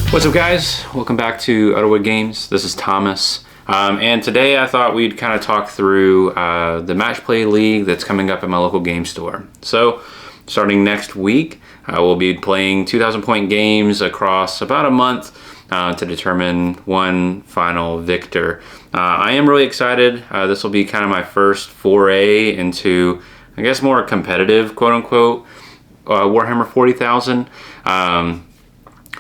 What's up, guys? Welcome back to Otterwood Games. This is Thomas. And today I thought we'd kind of talk through the match play league that's coming up at my local game store. So starting next week, we'll be playing 2,000 point games across about a month to determine one final victor. I am really excited. This will be kind of my first foray into, I guess, more competitive, quote unquote, Warhammer 40,000.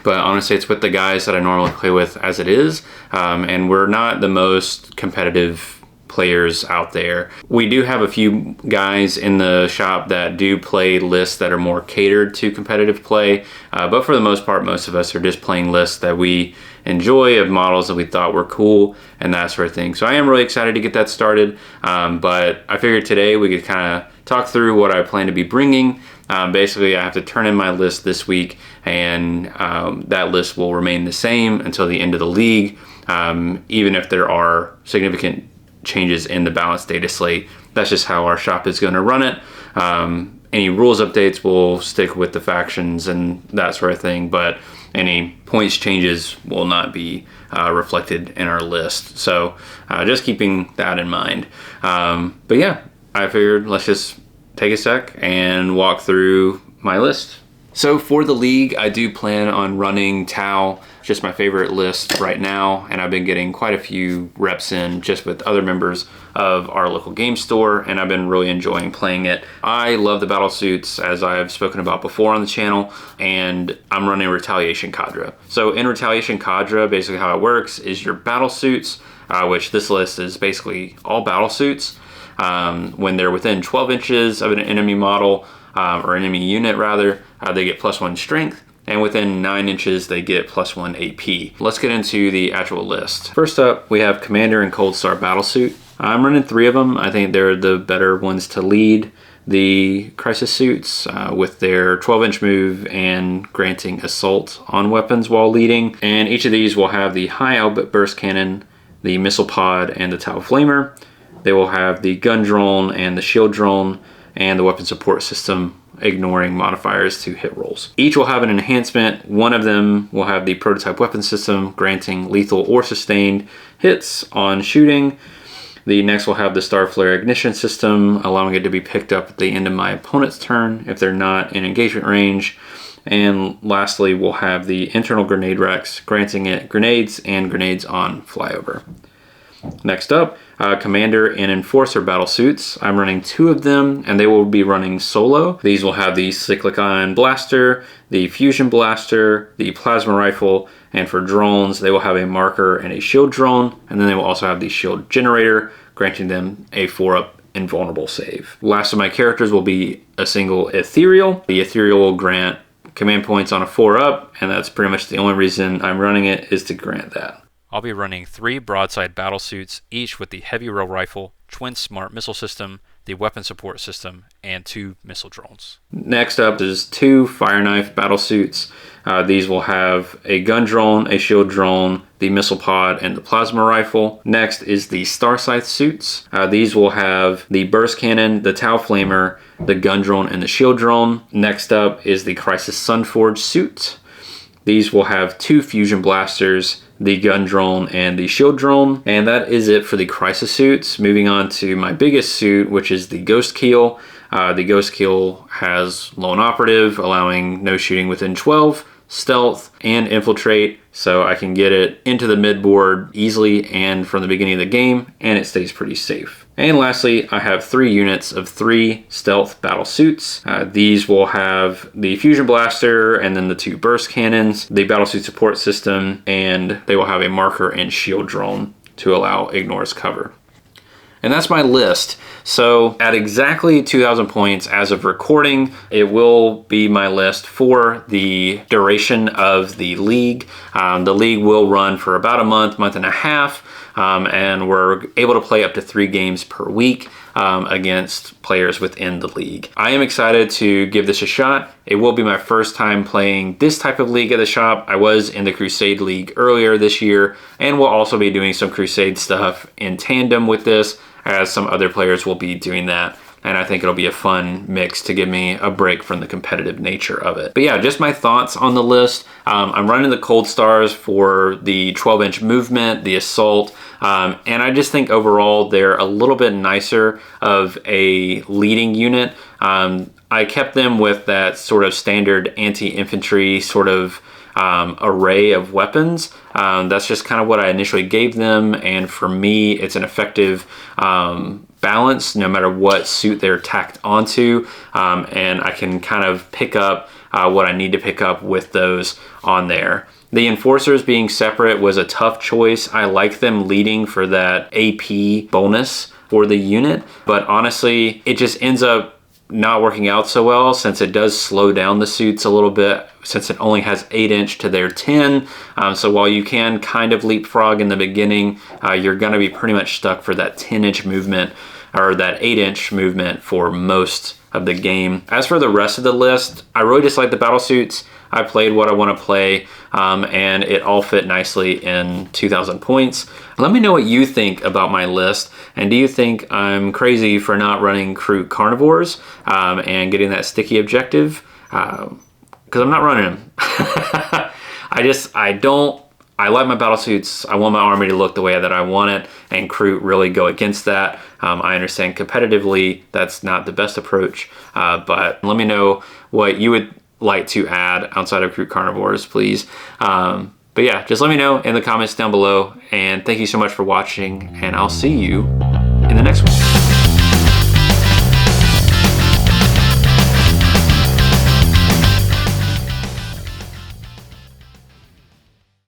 But honestly, it's with the guys that I normally play with as it is, and we're not the most competitive players out there. We do have a few guys in the shop that do play lists that are more catered to competitive play, but for the most part, most of us are just playing lists that we enjoy, of models that we thought were cool and that sort of thing. So I am really excited to get that started, but I figured today we could kind of talk through what I plan to be bringing. Basically, I have to turn in my list this week, and that list will remain the same until the end of the league, even if there are significant changes in the balanced data slate. That's just how our shop is going to run it. Any rules updates will stick with the factions and that sort of thing, but any points changes will not be reflected in our list. So just keeping that in mind. But yeah, I figured let's just take a sec and walk through my list. So for the league, I do plan on running Tau, just my favorite list right now, and I've been getting quite a few reps in just with other members of our local game store, and I've been really enjoying playing it. I love the battle suits, as I've spoken about before on the channel, and I'm running Retaliation Cadre. So in Retaliation Cadre, basically how it works is your battle suits, which this list is basically all battle suits. When they're within 12 inches of an enemy model, or enemy unit rather, they get +1 strength, and within 9 inches they get +1 AP. Let's get into the actual list. First up, we have Commander and Cold Star Battlesuit. I'm running 3 of them. I think they're the better ones to lead. The Crisis suits with their 12-inch move and granting assault on weapons while leading. And each of these will have the high output burst cannon, the missile pod, and the Tau Flamer. They will have the gun drone and the shield drone and the weapon support system, ignoring modifiers to hit rolls. Each will have an enhancement. One of them will have the prototype weapon system, granting lethal or sustained hits on shooting. The next will have the Star Flare ignition system, allowing it to be picked up at the end of my opponent's turn if they're not in engagement range. And lastly, we'll have the internal grenade Rex, granting it grenades and grenades on flyover. Next up, Commander and Enforcer battle suits. I'm running 2 of them, and they will be running solo. These will have the Cyclic Ion Blaster, the Fusion Blaster, the Plasma Rifle, and for drones, they will have a marker and a shield drone, and then they will also have the shield generator, granting them a 4-up invulnerable save. Last of my characters will be a single Ethereal. The Ethereal will grant command points on a 4-up, and that's pretty much the only reason I'm running it, is to grant that. I'll be running 3 broadside battle suits, each with the heavy rail rifle, twin smart missile system, the weapon support system, and 2 missile drones. Next up is 2 fire knife battle suits. These will have a gun drone, a shield drone, the missile pod, and the plasma rifle. Next is the Star Scythe suits. These will have the burst cannon, the Tau Flamer, the gun drone, and the shield drone. Next up is the Crisis Sunforge suit. These will have 2 fusion blasters, the gun drone, and the shield drone. And that is it for the Crisis suits. Moving on to my biggest suit, which is the Ghost Keel. The Ghost Keel has lone operative, allowing no shooting within 12, stealth, and infiltrate, so I can get it into the mid-board easily and from the beginning of the game, and it stays pretty safe. And lastly, I have 3 units of 3 stealth battle suits. These will have the Fusion Blaster and then the 2 burst cannons, the battle suit support system, and they will have a marker and shield drone to allow ignores cover. And that's my list. So at exactly 2,000 points as of recording, it will be my list for the duration of the league. The league will run for about a month, month and a half, and we're able to play up to 3 games per week against players within the league. I am excited to give this a shot. It will be my first time playing this type of league at the shop. I was in the Crusade League earlier this year, and we'll also be doing some Crusade stuff in tandem with this, as some other players will be doing that and I think it'll be a fun mix to give me a break from the competitive nature of it. But yeah, just my thoughts on the list. I'm running the Cold Stars for the 12-inch movement, the assault, and I just think overall they're a little bit nicer of a leading unit. I kept them with that sort of standard anti-infantry sort of array of weapons. That's just kind of what I initially gave them, and for me it's an effective balance no matter what suit they're tacked onto, and I can kind of pick up what I need to pick up with those on there. The Enforcers being separate was a tough choice. I like them leading for that AP bonus for the unit, but honestly it just ends up not working out so well since it does slow down the suits a little bit, since it only has 8-inch to their 10. So while you can kind of leapfrog in the beginning, you're going to be pretty much stuck for that 10-inch movement or that 8-inch movement for most of the game. As for the rest of the list, I really just like the battle suits. I played what I want to play, and it all fit nicely in 2,000 points. Let me know what you think about my list, and do you think I'm crazy for not running Kroot Carnivores and getting that sticky objective? Because I'm not running them. I like my battle suits. I want my army to look the way that I want it, and Kroot really go against that. I understand competitively that's not the best approach, but let me know what you would like to add outside of Kroot Carnivores, please. But yeah, just let me know in the comments down below, and thank you so much for watching, and I'll see you in the next one.